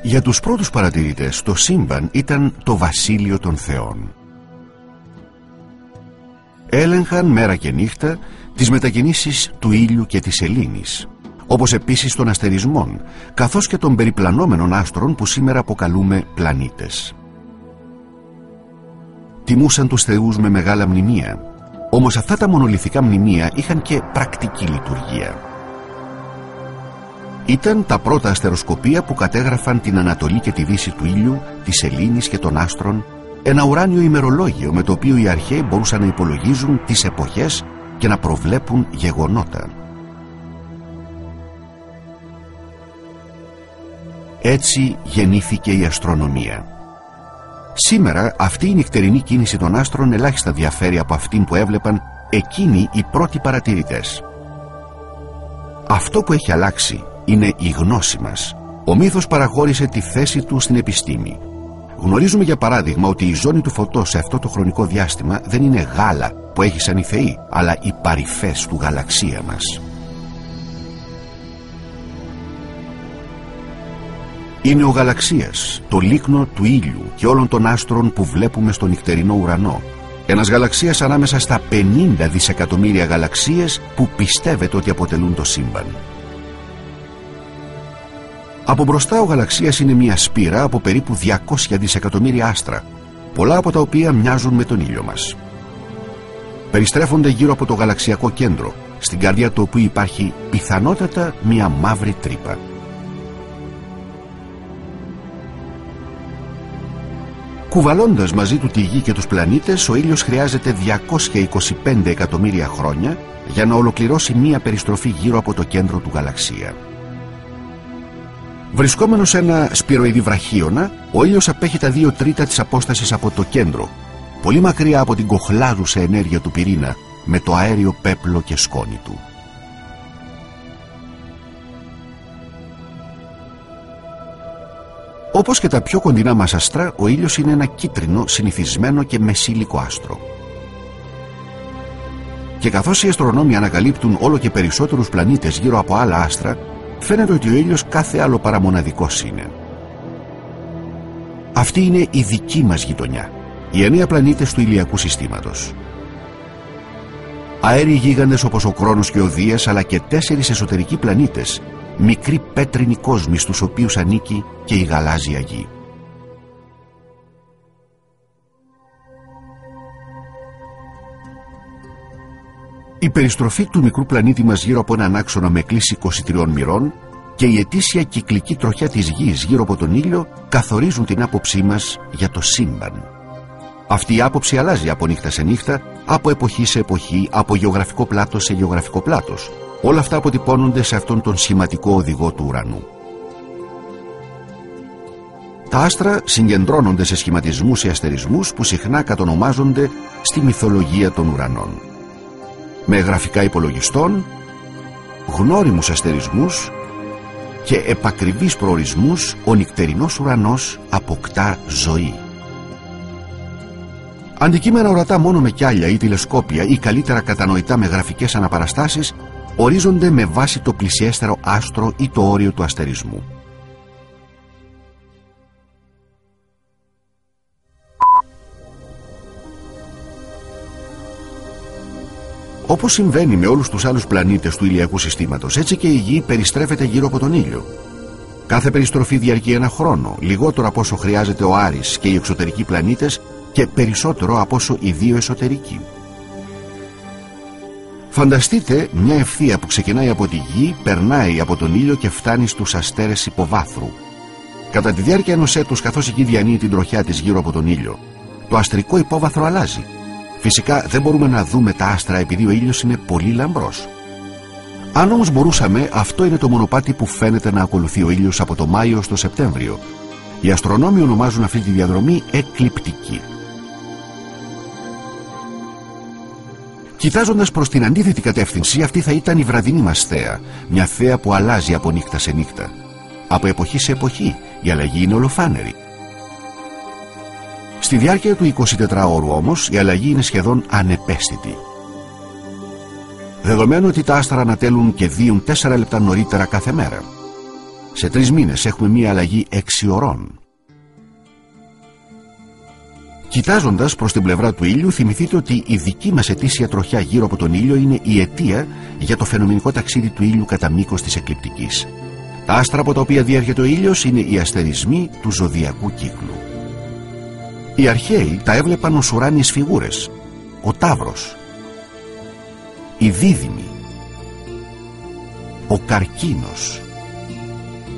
Για τους πρώτους παρατηρητές το σύμπαν ήταν το βασίλειο των θεών. Έλεγχαν μέρα και νύχτα τις μετακινήσεις του ήλιου και της σελήνης, όπως επίσης των αστερισμών, καθώς και των περιπλανόμενων άστρων που σήμερα αποκαλούμε πλανήτες. Τιμούσαν τους θεούς με μεγάλα μνημεία, όμως αυτά τα μονολιθικά μνημεία είχαν και πρακτική λειτουργία. Ήταν τα πρώτα αστεροσκοπεία που κατέγραφαν την Ανατολή και τη Δύση του ήλιου, της σελήνης και των άστρων, ένα ουράνιο ημερολόγιο με το οποίο οι αρχαίοι μπορούσαν να υπολογίζουν τις εποχές και να προβλέπουν γεγονότα. Έτσι γεννήθηκε η αστρονομία. Σήμερα αυτή η νυχτερινή κίνηση των άστρων ελάχιστα διαφέρει από αυτήν που έβλεπαν εκείνοι οι πρώτοι παρατηρητές. Αυτό που έχει αλλάξει είναι η γνώση μας. Ο μύθος παραχώρησε τη θέση του στην επιστήμη. Γνωρίζουμε για παράδειγμα ότι η ζώνη του φωτός σε αυτό το χρονικό διάστημα δεν είναι γάλα που έχησαν οι θεοί, αλλά οι παρυφές του γαλαξία μας. Είναι ο γαλαξίας, το λίκνο του ήλιου και όλων των άστρων που βλέπουμε στο νυχτερινό ουρανό. Ένας γαλαξίας ανάμεσα στα 50 δισεκατομμύρια γαλαξίες που πιστεύετε ότι αποτελούν το σύμπαν. Από μπροστά ο γαλαξίας είναι μια σπήρα από περίπου 200 δισεκατομμύρια άστρα, πολλά από τα οποία μοιάζουν με τον ήλιο μας. Περιστρέφονται γύρω από το γαλαξιακό κέντρο, στην καρδιά του οποίου υπάρχει πιθανότατα μια μαύρη τρύπα. Κουβαλώντας μαζί του τη γη και τους πλανήτες, ο ήλιος χρειάζεται 225 εκατομμύρια χρόνια για να ολοκληρώσει μία περιστροφή γύρω από το κέντρο του γαλαξία. Βρισκόμενος σε ένα σπυροειδή βραχίωνα, ο ήλιος απέχει τα 2 τρίτα της απόστασης από το κέντρο, πολύ μακριά από την κοχλάζουσα ενέργεια του πυρήνα, με το αέριο πέπλο και σκόνη του. Όπως και τα πιο κοντινά μας άστρα, ο ήλιος είναι ένα κίτρινο, συνηθισμένο και μεσήλικο άστρο. Και καθώς οι αστρονόμοι ανακαλύπτουν όλο και περισσότερους πλανήτες γύρω από άλλα άστρα, φαίνεται ότι ο ήλιος κάθε άλλο παραμοναδικός είναι. Αυτή είναι η δική μας γειτονιά, οι 9 πλανήτες του ηλιακού συστήματος. Αέριοι γίγαντες όπως ο Κρόνος και ο Δίας, αλλά και 4 εσωτερικοί πλανήτες, μικροί πέτρινοι κόσμοι στους οποίους ανήκει και η γαλάζια γη. Η περιστροφή του μικρού πλανήτη μας γύρω από έναν άξονα με κλίση 23 μοιρών και η ετήσια κυκλική τροχιά της γης γύρω από τον ήλιο καθορίζουν την άποψή μας για το σύμπαν. Αυτή η άποψη αλλάζει από νύχτα σε νύχτα, από εποχή σε εποχή, από γεωγραφικό πλάτος σε γεωγραφικό πλάτος. Όλα αυτά αποτυπώνονται σε αυτόν τον σχηματικό οδηγό του ουρανού. Τα άστρα συγκεντρώνονται σε σχηματισμούς ή αστερισμούς που συχνά κατονομάζονται στη μυθολογία των ουρανών. Με γραφικά υπολογιστών, γνώριμους αστερισμούς και επακριβείς προορισμούς, ο νυχτερινός ουρανός αποκτά ζωή. Αντικείμενα ορατά μόνο με κιάλια ή τηλεσκόπια ή καλύτερα κατανοητά με γραφικές αναπαραστάσεις, ορίζονται με βάση το πλησιέστερο άστρο ή το όριο του αστερισμού. Όπως συμβαίνει με όλους τους άλλους πλανήτες του ηλιακού συστήματος, έτσι και η Γη περιστρέφεται γύρω από τον ήλιο. Κάθε περιστροφή διαρκεί ένα χρόνο, λιγότερο από όσο χρειάζεται ο Άρης και οι εξωτερικοί πλανήτες και περισσότερο από όσο οι 2 εσωτερικοί. Φανταστείτε μια ευθεία που ξεκινάει από τη Γη, περνάει από τον ήλιο και φτάνει στους αστέρες υποβάθρου. Κατά τη διάρκεια ενός έτους, καθώς η Γη διανύει την τροχιά της γύρω από τον ήλιο, το αστρικό υπόβαθρο αλλάζει. Φυσικά δεν μπορούμε να δούμε τα άστρα επειδή ο ήλιος είναι πολύ λαμπρός. Αν όμως μπορούσαμε, αυτό είναι το μονοπάτι που φαίνεται να ακολουθεί ο ήλιος από το Μάιο στο Σεπτέμβριο. Οι αστρονόμοι ονομάζουν αυτή τη διαδρομή εκλιπτική. Κοιτάζοντας προς την αντίθετη κατεύθυνση, αυτή θα ήταν η βραδινή μας θέα, μια θέα που αλλάζει από νύχτα σε νύχτα. Από εποχή σε εποχή, η αλλαγή είναι ολοφάνερη. Στη διάρκεια του 24ωρου όμως, η αλλαγή είναι σχεδόν ανεπαίσθητη. Δεδομένου ότι τα άστρα ανατέλουν και δίουν 4 λεπτά νωρίτερα κάθε μέρα. Σε 3 μήνες έχουμε μία αλλαγή 6 ωρών. Κοιτάζοντας προς την πλευρά του ήλιου, θυμηθείτε ότι η δική μας ετήσια τροχιά γύρω από τον ήλιο είναι η αιτία για το φαινομενικό ταξίδι του ήλιου κατά μήκος της εκλειπτικής. Τα άστρα από τα οποία διέρχεται ο ήλιος είναι οι αστερισμοί του ζωδιακού κύκλου. Οι αρχαίοι τα έβλεπαν ως ουράνιες φιγούρες: ο Ταύρος, η Δίδυμη, ο Καρκίνος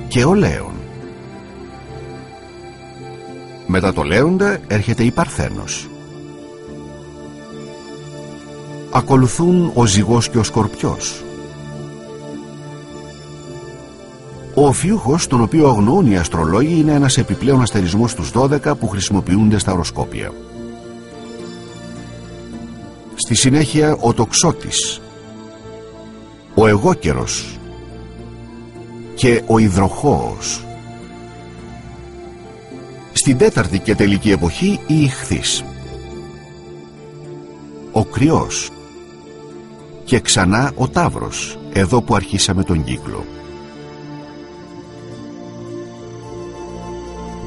και ο Λέων. Μετά το Λέοντα έρχεται η Παρθένος. Ακολουθούν ο Ζυγός και ο Σκορπιός. Ο Οφιούχος, τον οποίο αγνοούν οι αστρολόγοι, είναι ένας επιπλέον αστερισμός στους 12 που χρησιμοποιούνται στα οροσκόπια. Στη συνέχεια ο Τοξότης, ο Εγώκερος και ο Υδροχόος. Στην τέταρτη και τελική εποχή η Ιχθύς, ο Κρυός και ξανά ο Ταύρος, εδώ που αρχίσαμε τον κύκλο.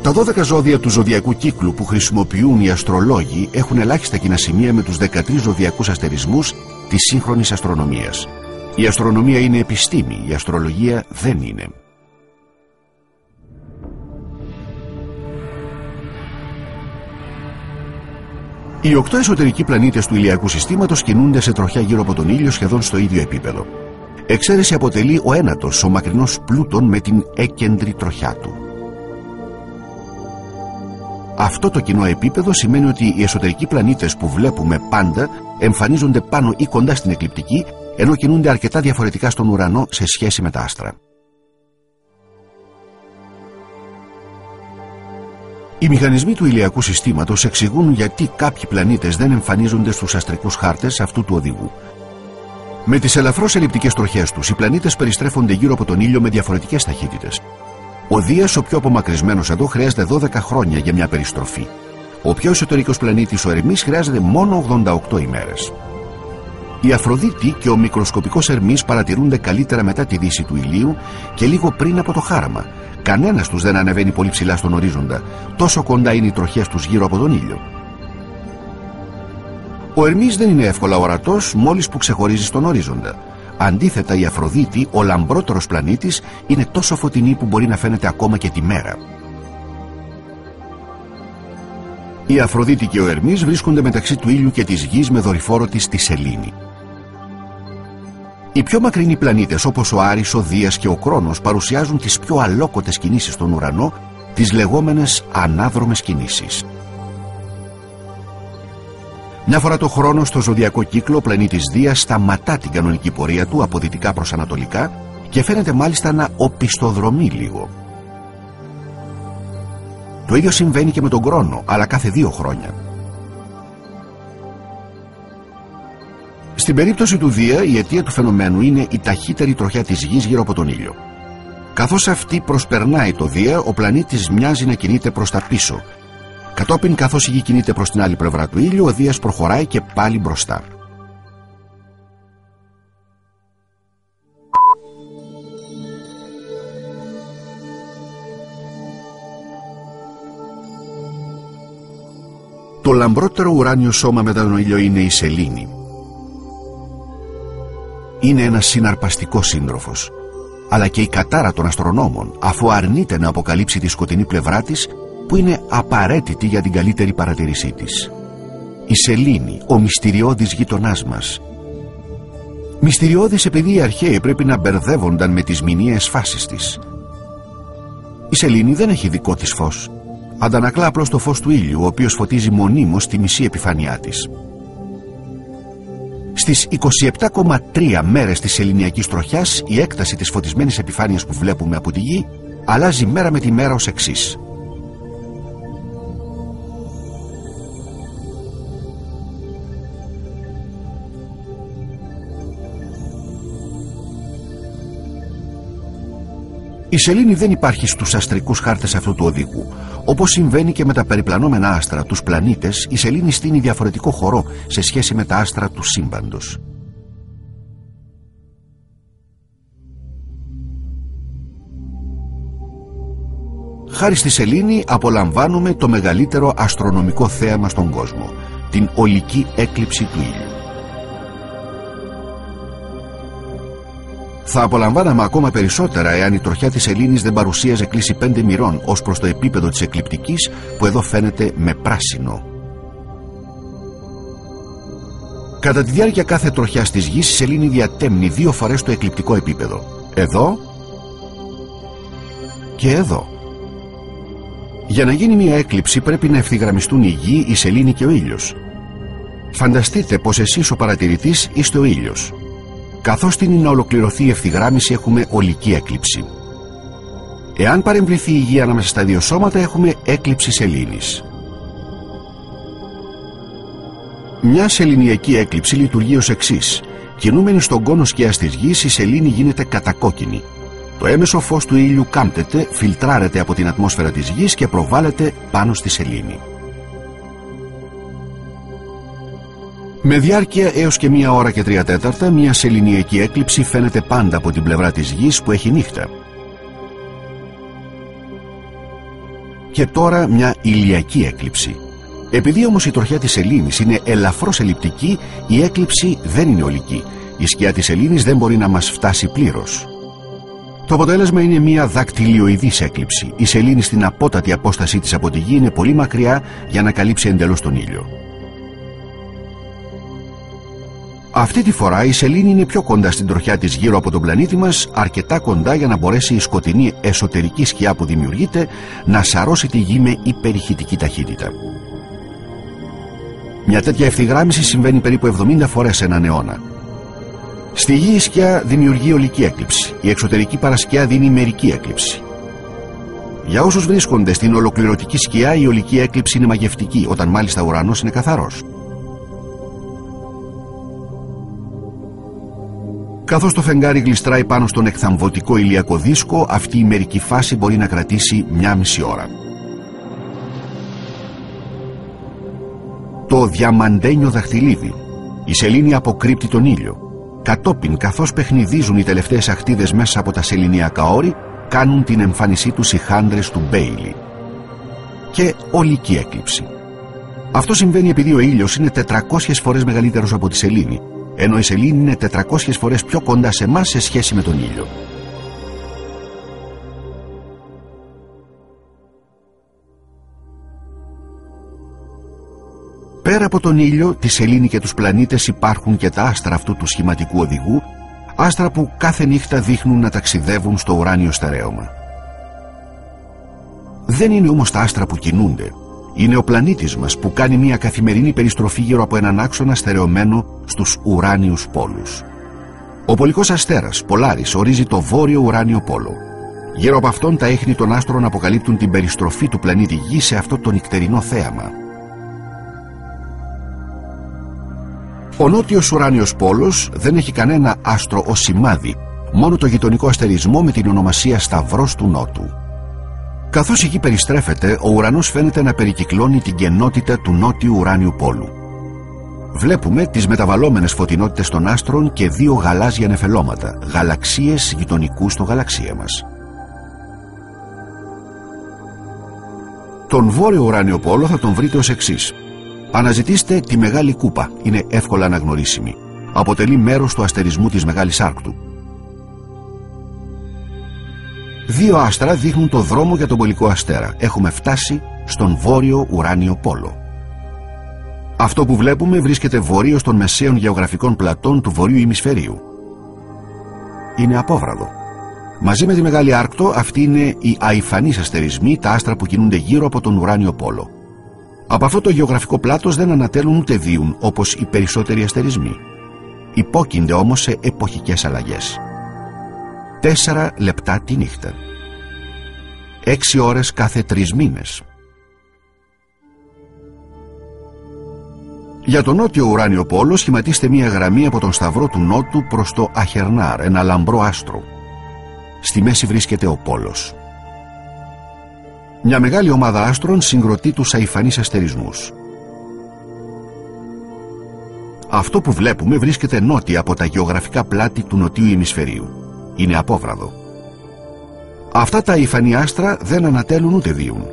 Τα 12 ζώδια του ζωδιακού κύκλου που χρησιμοποιούν οι αστρολόγοι έχουν ελάχιστα κοινά σημεία με τους 13 ζωδιακούς αστερισμούς της σύγχρονης αστρονομίας. Η αστρονομία είναι επιστήμη, η αστρολογία δεν είναι. Οι 8 εσωτερικοί πλανήτες του ηλιακού συστήματος κινούνται σε τροχιά γύρω από τον ήλιο σχεδόν στο ίδιο επίπεδο. Εξαίρεση αποτελεί ο ένατος, ο μακρινός Πλούτων με την έκεντρη τροχιά του. Αυτό το κοινό επίπεδο σημαίνει ότι οι εσωτερικοί πλανήτες που βλέπουμε πάντα εμφανίζονται πάνω ή κοντά στην εκλειπτική, ενώ κινούνται αρκετά διαφορετικά στον ουρανό σε σχέση με τα άστρα. Οι μηχανισμοί του ηλιακού συστήματος εξηγούν γιατί κάποιοι πλανήτες δεν εμφανίζονται στους αστρικούς χάρτες αυτού του οδηγού. Με τις ελαφρώς ελλειπτικές τροχές τους, οι πλανήτες περιστρέφονται γύρω από τον ήλιο με διαφορετικές ταχύτητες. Ο Δίας, ο πιο απομακρυσμένος εδώ, χρειάζεται 12 χρόνια για μια περιστροφή. Ο πιο εσωτερικός πλανήτης, ο Ερμής, χρειάζεται μόνο 88 ημέρες. Η Αφροδίτη και ο μικροσκοπικός Ερμής παρατηρούνται καλύτερα μετά τη δύση του ηλίου και λίγο πριν από το χάραμα. Κανένας τους δεν ανεβαίνει πολύ ψηλά στον ορίζοντα, τόσο κοντά είναι οι τροχές τους γύρω από τον ήλιο. Ο Ερμής δεν είναι εύκολα ορατός μόλις που ξεχωρίζει στον ορίζοντα. Αντίθετα, η Αφροδίτη, ο λαμπρότερος πλανήτης, είναι τόσο φωτεινή που μπορεί να φαίνεται ακόμα και τη μέρα. Η Αφροδίτη και ο Ερμής βρίσκονται μεταξύ του ήλιου και της γης με δορυφόρο της τη Σελήνη. Οι πιο μακρινοί πλανήτες όπως ο Άρης, ο Δίας και ο Κρόνος παρουσιάζουν τις πιο αλόκοτες κινήσεις στον ουρανό, τις λεγόμενες ανάδρομες κινήσεις. Μια φορά το χρόνο στο ζωδιακό κύκλο ο πλανήτης Δίας σταματά την κανονική πορεία του από δυτικά προς ανατολικά και φαίνεται μάλιστα να οπισθοδρομεί λίγο. Το ίδιο συμβαίνει και με τον Κρόνο, αλλά κάθε 2 χρόνια. Στην περίπτωση του Δία, η αιτία του φαινομένου είναι η ταχύτερη τροχιά της γης γύρω από τον ήλιο. Καθώς αυτή προσπερνάει το Δία, ο πλανήτης μοιάζει να κινείται προς τα πίσω. Κατόπιν, καθώς η γη κινείται προς την άλλη πλευρά του ήλιου, ο Δίας προχωράει και πάλι μπροστά. Το λαμπρότερο ουράνιο σώμα μετά τον ήλιο είναι η Σελήνη. Είναι ένας συναρπαστικός σύντροφος, αλλά και η κατάρα των αστρονόμων, αφού αρνείται να αποκαλύψει τη σκοτεινή πλευρά της, που είναι απαραίτητη για την καλύτερη παρατήρησή της. Η Σελήνη, ο μυστηριώδης γείτονάς μας. Μυστηριώδης επειδή οι αρχαίοι πρέπει να μπερδεύονταν με τις μηνιαίες φάσεις της. Η Σελήνη δεν έχει δικό της φως. Αντανακλά απλώς το φως του ήλιου, ο οποίος φωτίζει μονίμως τη μισή επιφάνειά της. Στις 27,3 μέρες της σεληνιακής τροχιάς, η έκταση της φωτισμένης επιφάνειας που βλέπουμε από τη γη αλλάζει μέρα με τη μέρα ως εξής. Η σελήνη δεν υπάρχει στους αστρικούς χάρτες αυτού του οδηγού. Όπως συμβαίνει και με τα περιπλανόμενα άστρα, τους πλανήτες, η σελήνη στείνει διαφορετικό χορό σε σχέση με τα άστρα του σύμπαντος. Χάρη στη σελήνη απολαμβάνουμε το μεγαλύτερο αστρονομικό θέαμα στον κόσμο, την ολική έκλειψη του ήλιου. Θα απολαμβάναμε ακόμα περισσότερα εάν η τροχιά της σελήνης δεν παρουσίαζε κλίση 5 μοιρών ως προς το επίπεδο της εκλειπτικής, που εδώ φαίνεται με πράσινο. Κατά τη διάρκεια κάθε τροχιάς της γης η σελήνη διατέμνει 2 φορές το εκλειπτικό επίπεδο. Εδώ και εδώ. Για να γίνει μια έκλειψη πρέπει να ευθυγραμμιστούν η γη, η σελήνη και ο ήλιος. Φανταστείτε πως εσείς ο παρατηρητής είστε ο ήλιος. Καθώς τείνει να ολοκληρωθεί η ευθυγράμμιση έχουμε ολική έκλειψη. Εάν παρεμβληθεί η γη ανάμεσα στα 2 σώματα έχουμε έκλειψη σελήνης. Μια σεληνιακή έκλειψη λειτουργεί ως εξής. Κινούμενη στον κόνο σκιάς της γης, η σελήνη γίνεται κατακόκκινη. Το έμεσο φως του ήλιου κάμπτεται, φιλτράρεται από την ατμόσφαιρα της γης και προβάλλεται πάνω στη σελήνη. Με διάρκεια έως και 1 ώρα και 3/4, μια σεληνιακή έκλειψη φαίνεται πάντα από την πλευρά της γης που έχει νύχτα. Και τώρα μια ηλιακή έκλειψη. Επειδή όμως η τροχιά της σελήνης είναι ελαφρώς ελλειπτική, η έκλειψη δεν είναι ολική. Η σκιά της σελήνης δεν μπορεί να μας φτάσει πλήρως. Το αποτέλεσμα είναι μια δακτυλιοειδής έκλειψη. Η σελήνη στην απότατη απόστασή της από τη γη είναι πολύ μακριά για να καλύψει εντελώς τον ήλιο. Αυτή τη φορά η σελήνη είναι πιο κοντά στην τροχιά της γύρω από τον πλανήτη μας, αρκετά κοντά για να μπορέσει η σκοτεινή εσωτερική σκιά που δημιουργείται να σαρώσει τη γη με υπερηχητική ταχύτητα. Μια τέτοια ευθυγράμμιση συμβαίνει περίπου 70 φορές σε έναν αιώνα. Στη γη η σκιά δημιουργεί ολική έκλειψη, η εξωτερική παρασκιά δίνει μερική έκλειψη. Για όσους βρίσκονται στην ολοκληρωτική σκιά, η ολική έκλειψη είναι μαγευτική, όταν μάλιστα ο ουρανός είναι καθαρός. Καθώς το φεγγάρι γλιστράει πάνω στον εκθαμβωτικό ηλιακό δίσκο, αυτή η μερική φάση μπορεί να κρατήσει 1,5 ώρα. Το διαμαντένιο δαχτυλίδι. Η σελήνη αποκρύπτει τον ήλιο. Κατόπιν, καθώς παιχνιδίζουν οι τελευταίες ακτίδες μέσα από τα σεληνιακά όρη, κάνουν την εμφάνισή τους οι χάντρες του Μπέιλι. Και ολική έκλειψη. Αυτό συμβαίνει επειδή ο ήλιος είναι 400 φορές μεγαλύτερος από τη σελήνη, ενώ η σελήνη είναι 400 φορές πιο κοντά σε εμάς σε σχέση με τον ήλιο. Πέρα από τον ήλιο, τη σελήνη και τους πλανήτες υπάρχουν και τα άστρα αυτού του σχηματικού οδηγού, άστρα που κάθε νύχτα δείχνουν να ταξιδεύουν στο ουράνιο στερέωμα. Δεν είναι όμως τα άστρα που κινούνται. Είναι ο πλανήτης μας που κάνει μια καθημερινή περιστροφή γύρω από έναν άξονα στερεωμένο στους ουράνιους πόλους. Ο πολικός αστέρας, Πολάρης, ορίζει το βόρειο ουράνιο πόλο. Γύρω από αυτόν τα ίχνη των άστρων αποκαλύπτουν την περιστροφή του πλανήτη Γη σε αυτό το νυχτερινό θέαμα. Ο νότιος ουράνιος πόλος δεν έχει κανένα άστρο ως σημάδι, μόνο το γειτονικό αστερισμό με την ονομασία Σταυρός του Νότου. Καθώς η γη περιστρέφεται, ο ουρανός φαίνεται να περικυκλώνει την κενότητα του νότιου ουράνιου πόλου. Βλέπουμε τις μεταβαλλόμενες φωτεινότητες των άστρων και 2 γαλάζια νεφελώματα, γαλαξίες γειτονικού στο γαλαξία μας. Τον βόρειο ουράνιο πόλο θα τον βρείτε ως εξής. Αναζητήστε τη Μεγάλη Κούπα, είναι εύκολα αναγνωρίσιμη. Αποτελεί μέρος του αστερισμού της Μεγάλης Άρκτου. 2 άστρα δείχνουν το δρόμο για τον πολικό αστέρα. Έχουμε φτάσει στον βόρειο ουράνιο πόλο. Αυτό που βλέπουμε βρίσκεται βορείως των μεσαίων γεωγραφικών πλατών του βορείου ημισφαιρίου. Είναι απόβραδο. Μαζί με τη Μεγάλη Άρκτο, αυτοί είναι οι αϊφανείς αστερισμοί, τα άστρα που κινούνται γύρω από τον ουράνιο πόλο. Από αυτό το γεωγραφικό πλάτος δεν ανατέλουν ούτε δίουν όπως οι περισσότεροι αστερισμοί. Υπόκεινται όμως σε εποχικές αλλαγές. 4 λεπτά τη νύχτα. 6 ώρες κάθε 3 μήνες. Για τον νότιο ουράνιο πόλο σχηματίστε μία γραμμή από τον Σταυρό του Νότου προς το Αχερνάρ, ένα λαμπρό άστρο. Στη μέση βρίσκεται ο πόλος. Μια μεγάλη ομάδα άστρων συγκροτεί τους αϊφανείς αστερισμούς. Αυτό που βλέπουμε βρίσκεται νότια από τα γεωγραφικά πλάτη του νοτιού ημισφαιρίου. Είναι απόβραδο. Αυτά τα υφανή άστρα δεν ανατέλουν ούτε δίουν.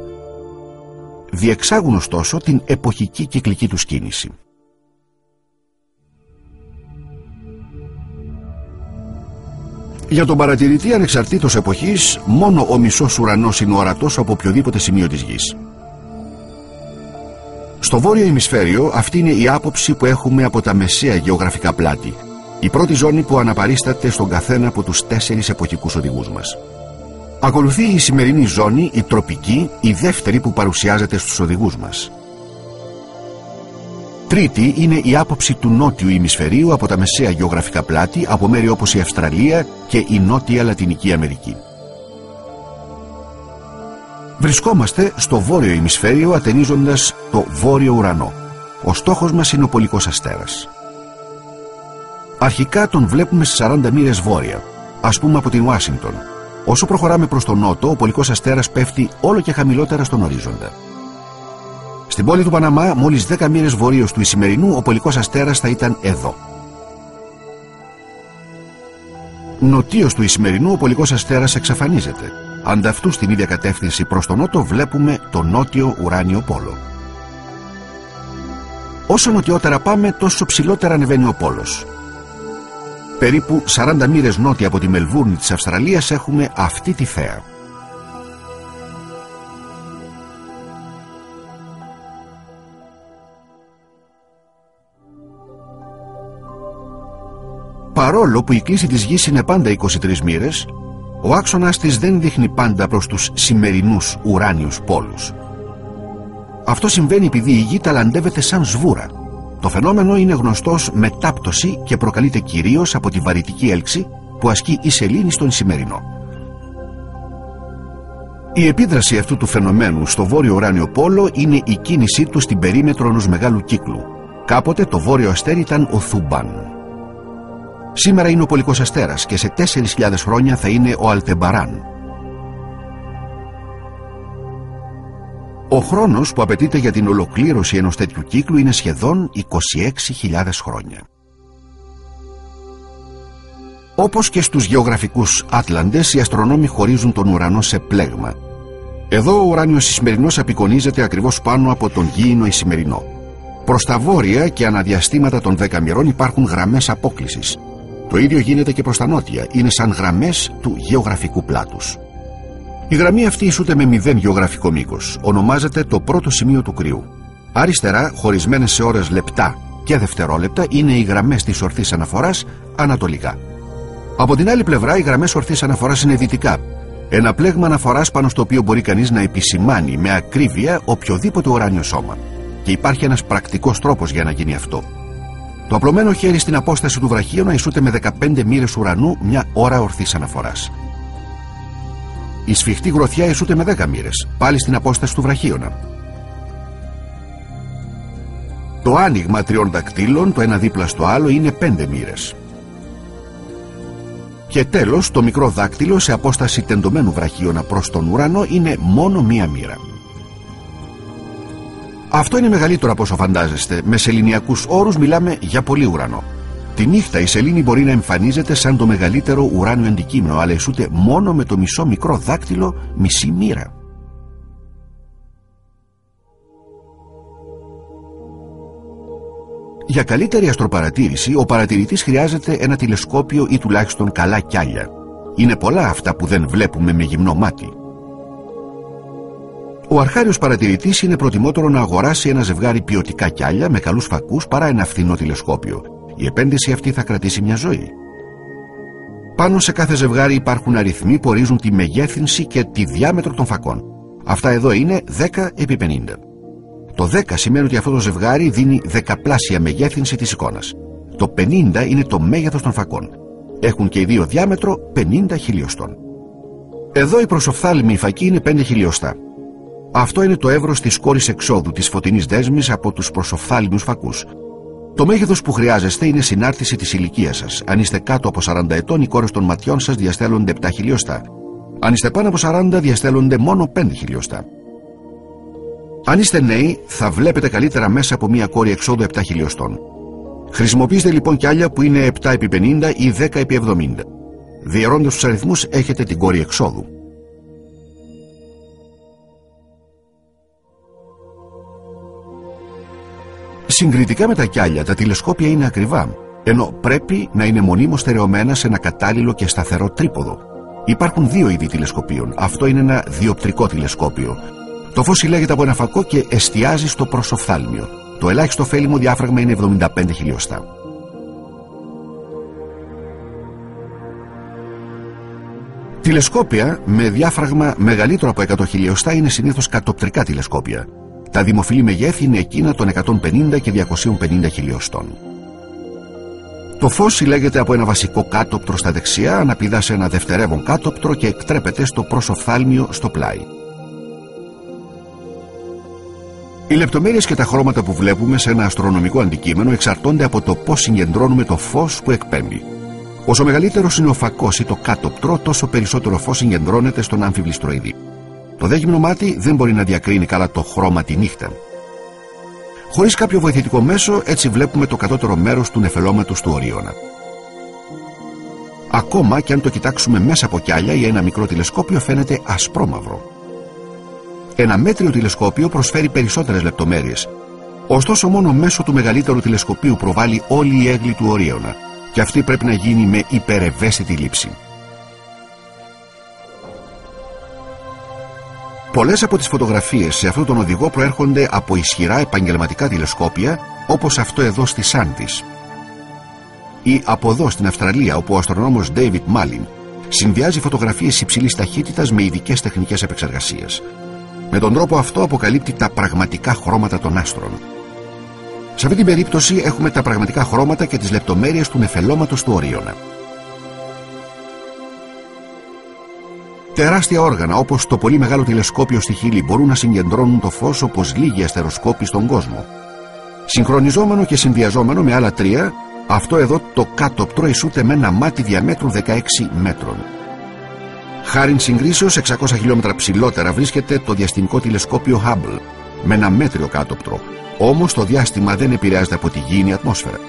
Διεξάγουν ωστόσο την εποχική κυκλική τους κίνηση. Για τον παρατηρητή ανεξαρτήτως εποχής, μόνο ο μισός ουρανός είναι ορατός από οποιοδήποτε σημείο της γης. Στο βόρειο ημισφαίριο αυτή είναι η άποψη που έχουμε από τα μεσαία γεωγραφικά πλάτη, η πρώτη ζώνη που αναπαρίσταται στον καθένα από τους 4 εποχικούς οδηγούς μας. Ακολουθεί η σημερινή ζώνη, η τροπική, η δεύτερη που παρουσιάζεται στους οδηγούς μας. Τρίτη είναι η άποψη του νότιου ημισφαιρίου από τα μεσαία γεωγραφικά πλάτη, από μέρη όπως η Αυστραλία και η Νότια Λατινική Αμερική. Βρισκόμαστε στο βόρειο ημισφαίριο ατενίζοντας το βόρειο ουρανό. Ο στόχος μας είναι ο Πολικός Αστέρας. Αρχικά τον βλέπουμε στις 40 μοίρες βόρεια, ας πούμε από την Ουάσιγκτον. Όσο προχωράμε προς τον νότο, ο Πολικός Αστέρας πέφτει όλο και χαμηλότερα στον ορίζοντα. Στην πόλη του Παναμά, μόλις 10 μοίρες βορείως του Ισημερινού, ο Πολικός Αστέρας θα ήταν εδώ. Νοτίως του Ισημερινού, ο Πολικός Αστέρας εξαφανίζεται. Ανταυτού στην ίδια κατεύθυνση προς τον νότο βλέπουμε το νότιο ουράνιο πόλο. Όσο νοτιότερα πάμε, τόσο ψηλότερα ανεβαίνει ο πόλος. Περίπου 40 μοίρες νότια από τη Μελβούρνη της Αυστραλίας έχουμε αυτή τη θέα. Παρόλο που η κλίση της γης είναι πάντα 23 μοίρες, ο άξονας της δεν δείχνει πάντα προς τους σημερινούς ουράνιους πόλους. Αυτό συμβαίνει επειδή η γη ταλαντεύεται σαν σβούρα. Το φαινόμενο είναι γνωστό ως μετάπτωση και προκαλείται κυρίως από τη βαρυτική έλξη που ασκεί η σελήνη στον Ισημερινό. Η επίδραση αυτού του φαινομένου στο βόρειο ουράνιο πόλο είναι η κίνησή του στην περίμετρο ενός μεγάλου κύκλου. Κάποτε το βόρειο αστέρι ήταν ο Θουμπάν. Σήμερα είναι ο Πολικός Αστέρας και σε 4.000 χρόνια θα είναι ο Αλτεμπαράν. Ο χρόνος που απαιτείται για την ολοκλήρωση ενός τέτοιου κύκλου είναι σχεδόν 26.000 χρόνια. Όπως και στους γεωγραφικούς άτλαντες, οι αστρονόμοι χωρίζουν τον ουρανό σε πλέγμα. Εδώ ο ουράνιος Ισημερινός απεικονίζεται ακριβώς πάνω από τον γήινο Ισημερινό. Προς τα βόρεια και αναδιαστήματα των 10 μοιρών υπάρχουν γραμμές απόκλησης. Το ίδιο γίνεται και προς τα νότια, είναι σαν γραμμές του γεωγραφικού πλάτους. Η γραμμή αυτή ισούται με 0 γεωγραφικό μήκος. Ονομάζεται το πρώτο σημείο του κρυού. Αριστερά, χωρισμένες σε ώρες λεπτά και δευτερόλεπτα, είναι οι γραμμές της ορθής αναφοράς ανατολικά. Από την άλλη πλευρά, οι γραμμές ορθής αναφοράς είναι δυτικά. Ένα πλέγμα αναφοράς πάνω στο οποίο μπορεί κανείς να επισημάνει με ακρίβεια οποιοδήποτε ουράνιο σώμα. Και υπάρχει ένας πρακτικός τρόπος για να γίνει αυτό. Το απλωμένο χέρι στην απόσταση του βραχίωνα ισούται με 15 μοίρες ουρανού μια ώρα ορθής αναφοράς. Η σφιχτή γροθιά ισούται με 10 μοίρες, πάλι στην απόσταση του βραχίωνα. Το άνοιγμα 3 δακτύλων, το ένα δίπλα στο άλλο, είναι 5 μοίρες. Και τέλος, το μικρό δάκτυλο σε απόσταση τεντωμένου βραχίωνα προς τον ουρανό είναι μόνο μία μοίρα. Αυτό είναι μεγαλύτερο από όσο φαντάζεστε. Με σεληνιακούς όρους μιλάμε για πολύ ουρανό. Τη νύχτα η σελήνη μπορεί να εμφανίζεται σαν το μεγαλύτερο ουράνιο αντικείμενο, αλλά ισούται μόνο με το μισό μικρό δάκτυλο, μισή μοίρα. Για καλύτερη αστροπαρατήρηση, ο παρατηρητής χρειάζεται ένα τηλεσκόπιο ή τουλάχιστον καλά κιάλια. Είναι πολλά αυτά που δεν βλέπουμε με γυμνό μάτι. Ο αρχάριος παρατηρητής είναι προτιμότερο να αγοράσει ένα ζευγάρι ποιοτικά κιάλια με καλούς φακούς παρά ένα φθηνό τηλεσκόπιο. Η επένδυση αυτή θα κρατήσει μια ζωή. Πάνω σε κάθε ζευγάρι υπάρχουν αριθμοί που ορίζουν τη μεγέθυνση και τη διάμετρο των φακών. Αυτά εδώ είναι 10x50. Το 10 σημαίνει ότι αυτό το ζευγάρι δίνει δεκαπλάσια μεγέθυνση της εικόνας. Το 50 είναι το μέγεθος των φακών. Έχουν και οι δύο διάμετρο 50 χιλιοστών. Εδώ η προσοφθάλμη φακή είναι 5 χιλιοστά. Αυτό είναι το εύρος της κόρης εξόδου της φωτεινής δέσμης από τους προσοφθάλμιους φακούς. Το μέγεθος που χρειάζεστε είναι συνάρτηση της ηλικίας σας. Αν είστε κάτω από 40 ετών, οι κόρες των ματιών σας διαστέλλονται 7 χιλιοστά. Αν είστε πάνω από 40, διαστέλλονται μόνο 5 χιλιοστά. Αν είστε νέοι, θα βλέπετε καλύτερα μέσα από μια κόρη εξόδου 7 χιλιοστών. Χρησιμοποιήστε λοιπόν κιάλια που είναι 7x50 ή 10x70. Διαιρώντας τους αριθμούς έχετε την κόρη εξόδου. Συγκριτικά με τα κιάλια, τα τηλεσκόπια είναι ακριβά, ενώ πρέπει να είναι μονίμως στερεωμένα σε ένα κατάλληλο και σταθερό τρίποδο. Υπάρχουν δύο είδη τηλεσκοπίων. Αυτό είναι ένα διοπτρικό τηλεσκόπιο. Το φως συλλέγεται από ένα φακό και εστιάζει στο προσοφθάλμιο. Το ελάχιστο ωφέλιμο διάφραγμα είναι 75 χιλιοστά. Τηλεσκόπια με διάφραγμα μεγαλύτερο από 100 χιλιοστά είναι συνήθως κατοπτρικά τηλεσκόπια. Τα δημοφιλή μεγέθη είναι εκείνα των 150 και 250 χιλιοστών. Το φως συλλέγεται από ένα βασικό κάτοπτρο στα δεξιά, αναπηδά σε ένα δευτερεύον κάτοπτρο και εκτρέπεται στο προσοφθάλμιο στο πλάι. Οι λεπτομέρειες και τα χρώματα που βλέπουμε σε ένα αστρονομικό αντικείμενο εξαρτώνται από το πώς συγκεντρώνουμε το φως που εκπέμπει. Όσο μεγαλύτερος είναι ο φακός ή το κάτοπτρο, τόσο περισσότερο φως συγκεντρώνεται στον αμφιβληστροειδή. Το δέγυμνο μάτι δεν μπορεί να διακρίνει καλά το χρώμα τη νύχτα. Χωρίς κάποιο βοηθητικό μέσο, έτσι βλέπουμε το κατώτερο μέρος του νεφελώματος του Ορίωνα. Ακόμα και αν το κοιτάξουμε μέσα από κιάλια ή ένα μικρό τηλεσκόπιο, φαίνεται ασπρόμαυρο. Ένα μέτριο τηλεσκόπιο προσφέρει περισσότερες λεπτομέρειες. Ωστόσο, μόνο μέσω του μεγαλύτερου τηλεσκοπίου προβάλλει όλη η έγκλη του Ορίωνα, και αυτή πρέπει να γίνει με υπερευαίσθητη λήψη. Πολλές από τις φωτογραφίες σε αυτόν τον οδηγό προέρχονται από ισχυρά επαγγελματικά τηλεσκόπια, όπως αυτό εδώ στη Σάντις. Ή από εδώ στην Αυστραλία, όπου ο αστρονόμος David Malin συνδυάζει φωτογραφίες υψηλής ταχύτητας με ειδικές τεχνικές επεξεργασίες. Με τον τρόπο αυτό αποκαλύπτει τα πραγματικά χρώματα των άστρων. Σε αυτή την περίπτωση έχουμε τα πραγματικά χρώματα και τις λεπτομέρειες του νεφελώματος του Ορίωνα. Τεράστια όργανα όπως το πολύ μεγάλο τηλεσκόπιο στη Χίλη μπορούν να συγκεντρώνουν το φως όπως λίγοι αστεροσκόποι στον κόσμο. Συγχρονιζόμενο και συνδυαζόμενο με άλλα τρία, αυτό εδώ το κάτωπτρο ισούται με ένα μάτι διαμέτρου 16 μέτρων. Χάριν συγκρίσεως 600 χιλιόμετρα ψηλότερα βρίσκεται το διαστημικό τηλεσκόπιο Hubble με ένα μέτριο κάτωπτρο. Όμως το διάστημα δεν επηρεάζεται από τη γήινη ατμόσφαιρα.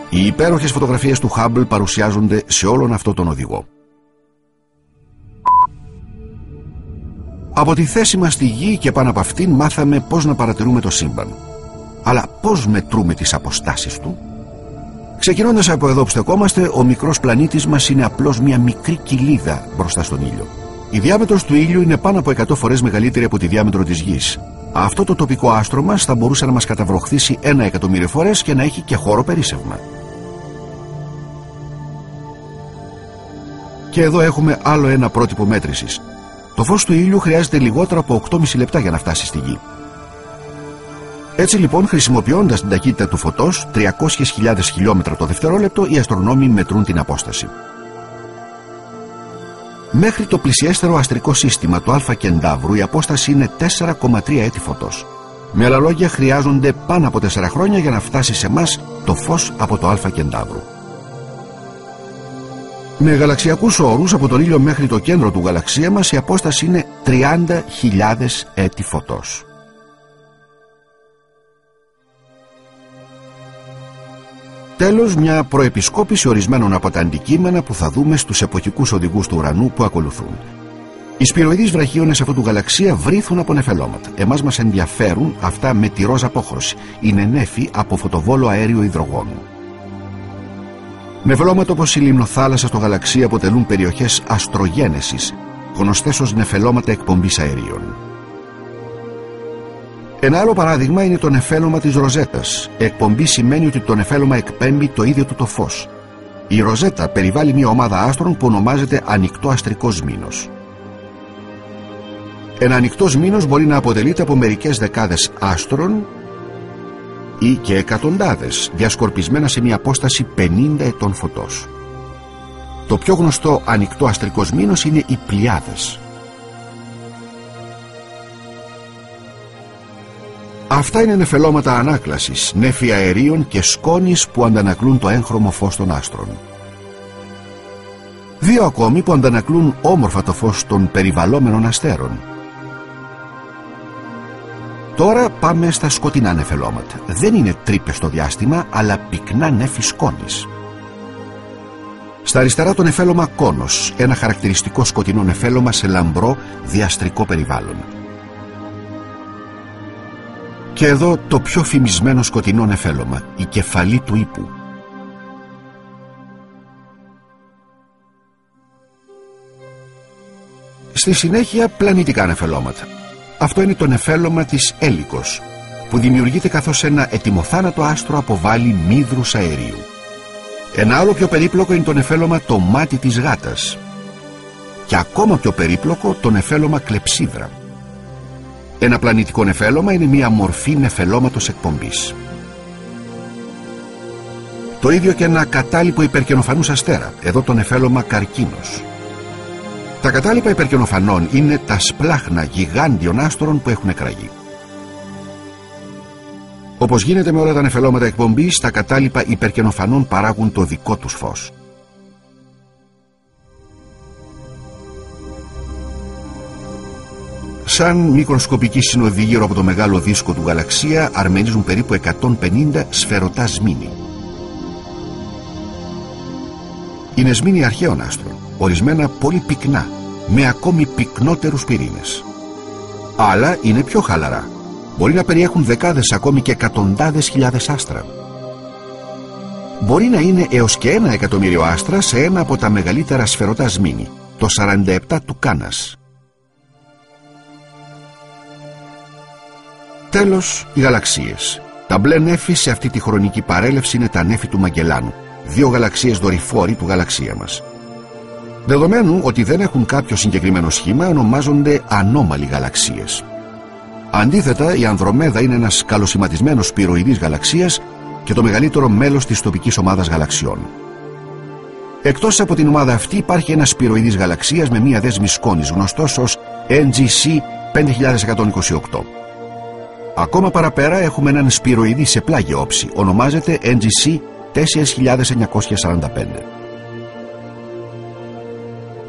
Οι υπέροχες φωτογραφίες του Hubble παρουσιάζονται σε όλον αυτό τον οδηγό. Από τη θέση μας στη Γη και πάνω από αυτήν μάθαμε πώς να παρατηρούμε το σύμπαν. Αλλά πώς μετρούμε τις αποστάσεις του? Ξεκινώντας από εδώ που στεκόμαστε, ο μικρός πλανήτης μας είναι απλώς μια μικρή κοιλίδα μπροστά στον ήλιο. Η διάμετρος του ήλιου είναι πάνω από 100 φορές μεγαλύτερη από τη διάμετρο της Γης. Αυτό το τοπικό άστρο μας θα μπορούσε να μας καταβροχθήσει 1 εκατομμύριο φορές και να έχει και χώρο περίσσευμα. Και εδώ έχουμε άλλο ένα πρότυπο μέτρησης. Το φως του ήλιου χρειάζεται λιγότερο από 8,5 λεπτά για να φτάσει στη Γη. Έτσι λοιπόν, χρησιμοποιώντας την ταχύτητα του φωτός, 300.000 χιλιόμετρα το δευτερόλεπτο, οι αστρονόμοι μετρούν την απόσταση. Μέχρι το πλησιέστερο αστρικό σύστημα, το Α Κεντάβρου, η απόσταση είναι 4,3 έτη φωτός. Με άλλα λόγια, χρειάζονται πάνω από 4 χρόνια για να φτάσει σε εμάς το φως από το Α Κεντάβρου. Με γαλαξιακούς όρους, από τον ήλιο μέχρι το κέντρο του γαλαξία μας, η απόσταση είναι 30.000 έτη φωτός. Τέλος, μια προεπισκόπηση ορισμένων από τα αντικείμενα που θα δούμε στους εποχικούς οδηγούς του ουρανού που ακολουθούν. Οι σπυροειδείς βραχίονες αυτού του γαλαξία βρίθουν από νεφελώματα. Εμάς μας ενδιαφέρουν αυτά με τη ροζ απόχρωση. Είναι νέφη από φωτοβόλο αέριο υδρογόνου. Νεφελώματα όπως η λιμνοθάλασσα στο γαλαξία αποτελούν περιοχές αστρογένεσης, γνωστές ως νεφελώματα εκπομπής αερίων. Ένα άλλο παράδειγμα είναι το νεφέλωμα της Ροζέτας. Εκπομπή σημαίνει ότι το νεφέλωμα εκπέμπει το ίδιο του το φως. Η Ροζέτα περιβάλλει μια ομάδα άστρων που ονομάζεται ανοιχτό αστρικός μήνος. Ένα ανοιχτός μήνος μπορεί να αποτελείται από μερικές δεκάδες άστρων ή και εκατοντάδες, διασκορπισμένα σε μια απόσταση 50 ετών φωτός. Το πιο γνωστό ανοιχτό αστρικός μήνος είναι οι Πλειάδες. Αυτά είναι νεφελώματα ανάκλασης, νέφη αερίων και σκόνης που αντανακλούν το έγχρωμο φως των άστρων. Δύο ακόμη που αντανακλούν όμορφα το φως των περιβαλλόμενων αστέρων. Τώρα πάμε στα σκοτεινά νεφελώματα. Δεν είναι τρύπες στο διάστημα, αλλά πυκνά νέφη σκόνης. Στα αριστερά το νεφέλωμα Κόνος, ένα χαρακτηριστικό σκοτεινό νεφέλωμα σε λαμπρό διαστρικό περιβάλλον. Και Και εδώ το πιο φημισμένο σκοτεινό νεφέλωμα, η κεφαλή του ύπου. Στη συνέχεια πλανητικά νεφελώματα. Αυτό είναι το νεφέλωμα της Έλικος, που δημιουργείται καθώς ένα ετοιμοθάνατο άστρο αποβάλλει μύδρους αερίου. Ένα άλλο πιο περίπλοκο είναι το νεφέλωμα το μάτι της γάτας. Και ακόμα πιο περίπλοκο το νεφέλωμα κλεψίδρα. Ένα πλανητικό νεφέλωμα είναι μια μορφή νεφελώματος εκπομπής. Το ίδιο και ένα κατάλοιπο υπερκαινοφανούς αστέρα, εδώ το νεφέλωμα καρκίνος. Τα κατάλοιπα υπερκαινοφανών είναι τα σπλάχνα γιγάντιων άστρων που έχουν εκραγεί. Όπως γίνεται με όλα τα νεφελώματα εκπομπής, τα κατάλοιπα υπερκαινοφανών παράγουν το δικό τους φως. Σαν μικροσκοπική συνοδοί γύρω από το μεγάλο δίσκο του γαλαξία αρμενίζουν περίπου 150 σφαιρωτά σμήνη. Είναι σμήνη αρχαίων άστρων, ορισμένα πολύ πυκνά, με ακόμη πυκνότερους πυρήνες. Άλλα είναι πιο χαλαρά. Μπορεί να περιέχουν δεκάδες, ακόμη και εκατοντάδες χιλιάδες άστρα. Μπορεί να είναι έως και 1 εκατομμύριο άστρα σε ένα από τα μεγαλύτερα σφαιρωτά σμήνη, το 47 του Κάνας. Τέλος, οι γαλαξίες. Τα μπλε νέφη σε αυτή τη χρονική παρέλευση είναι τα νέφη του Μαγκελάνου, 2 γαλαξίες δορυφόροι του γαλαξία μας. Δεδομένου ότι δεν έχουν κάποιο συγκεκριμένο σχήμα, ονομάζονται ανώμαλοι γαλαξίες. Αντίθετα, η Ανδρομέδα είναι ένας καλοσηματισμένος σπυροειδής γαλαξίας και το μεγαλύτερο μέλος της τοπικής ομάδας γαλαξιών. Εκτός από την ομάδα αυτή υπάρχει ένας σπυροειδής γαλαξίας με μία δέσμη σκόνης, γνωστός ως NGC 5128. Ακόμα παραπέρα έχουμε έναν σπυροειδή σε πλάγια όψη, ονομάζεται NGC 4945.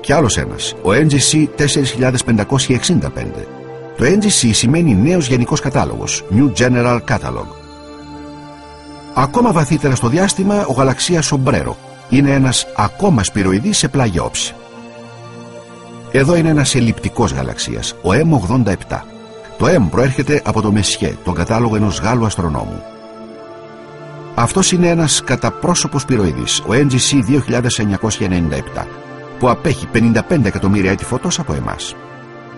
Και άλλος ένας, ο NGC 4565. Το NGC σημαίνει νέος γενικός κατάλογος, New General Catalog. Ακόμα βαθύτερα στο διάστημα, ο γαλαξίας Σομπρέρο είναι ένας ακόμα σπυροειδής σε πλάγια όψη. Εδώ είναι ένας ελλειπτικός γαλαξίας, ο M87. Το M προέρχεται από το Μεσιέ, τον κατάλογο ενός Γάλλου αστρονόμου. Αυτός είναι ένας καταπρόσωπος σπυροειδής, ο NGC 2997, που απέχει 55 εκατομμύρια έτη φωτός από εμάς.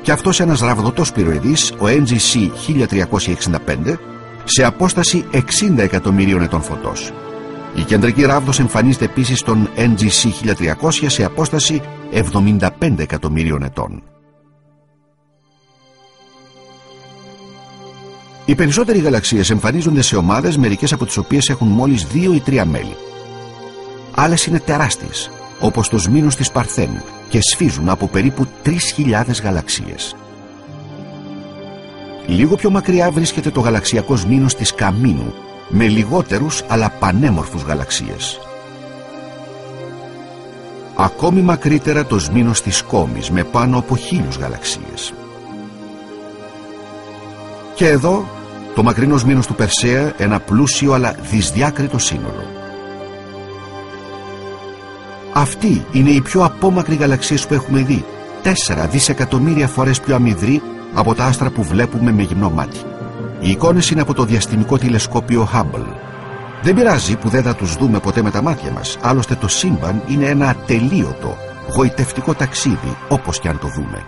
Και αυτός ένας ραβδοτός σπυροειδής, ο NGC 1365, σε απόσταση 60 εκατομμυρίων ετών φωτός. Η κεντρική ράβδος εμφανίζεται επίσης στον NGC 1300 σε απόσταση 75 εκατομμυρίων ετών. Οι περισσότεροι γαλαξίες εμφανίζονται σε ομάδες, μερικές από τις οποίες έχουν μόλις 2 ή 3 μέλη. Άλλες είναι τεράστιες, όπως το σμήνος της Παρθένου, και σφίζουν από περίπου 3.000 γαλαξίες. Λίγο πιο μακριά βρίσκεται το γαλαξιακό σμήνος της Καμίνου, με λιγότερους αλλά πανέμορφους γαλαξίες. Ακόμη μακρύτερα το σμήνος της Κόμης, με πάνω από 1.000 γαλαξίες. Και εδώ το μακρινό σμήνος του Περσέα, ένα πλούσιο αλλά δυσδιάκριτο σύνολο. Αυτοί είναι οι πιο απόμακροι γαλαξίες που έχουμε δει, 4 δισεκατομμύρια φορές πιο αμυδροί από τα άστρα που βλέπουμε με γυμνό μάτι. Οι εικόνες είναι από το διαστημικό τηλεσκόπιο Hubble. Δεν πειράζει που δεν θα τους δούμε ποτέ με τα μάτια μας, άλλωστε το σύμπαν είναι ένα ατελείωτο, γοητευτικό ταξίδι, όπως και αν το δούμε.